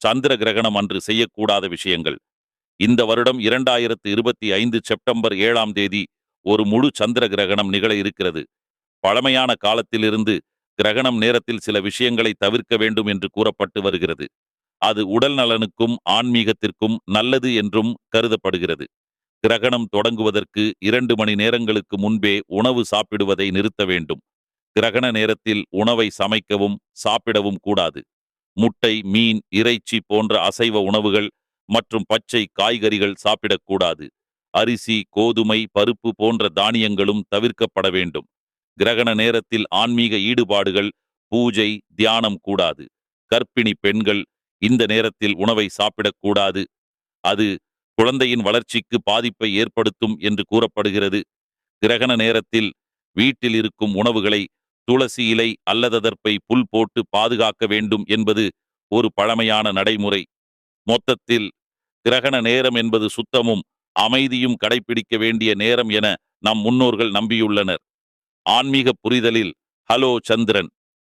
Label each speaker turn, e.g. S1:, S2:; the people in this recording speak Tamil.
S1: சந்திர கிரகணம் அன்று செய்யக்கூடாத விஷயங்கள். இந்த வருடம் 2025 செப்டம்பர் 7ஆம் தேதி ஒரு முழு சந்திர கிரகணம் நிகழ இருக்கிறது. பழமையான காலத்திலிருந்து கிரகணம் நேரத்தில் சில விஷயங்களை தவிர்க்க வேண்டும் என்று கூறப்பட்டு வருகிறது. அது உடல் நலனுக்கும் ஆன்மீகத்திற்கும் நல்லது என்றும் கருதப்படுகிறது. கிரகணம் தொடங்குவதற்கு 2 மணி நேரங்களுக்கு முன்பே உணவு சாப்பிடுவதை நிறுத்த வேண்டும். கிரகண நேரத்தில் உணவை சமைக்கவும் சாப்பிடவும் கூடாது. முட்டை, மீன், இறைச்சி போன்ற அசைவ உணவுகள் மற்றும் பச்சை காய்கறிகள் சாப்பிடக்கூடாது. அரிசி, கோதுமை, பருப்பு போன்ற தானியங்களும் தவிர்க்கப்பட வேண்டும். கிரகண நேரத்தில் ஆன்மீக ஈடுபாடுகள், பூஜை, தியானம் கூடாது. கர்ப்பிணி பெண்கள் இந்த நேரத்தில் உணவை சாப்பிடக்கூடாது. அது குழந்தையின் வளர்ச்சிக்கு பாதிப்பை ஏற்படுத்தும் என்று கூறப்படுகிறது. கிரகண நேரத்தில் வீட்டில் இருக்கும் உணவுகளை துளசி இலை அல்லததற்பை புல் போட்டு பாதுகாக்க வேண்டும் என்பது ஒரு பழமையான நடைமுறை. மொத்தத்தில் கிரகண நேரம் என்பது சுத்தமும் அமைதியும் கடைபிடிக்க வேண்டிய நேரம் என நம் முன்னோர்கள் நம்பியுள்ளனர். ஆன்மீக புரிதலில் ஹலோ சந்திரன்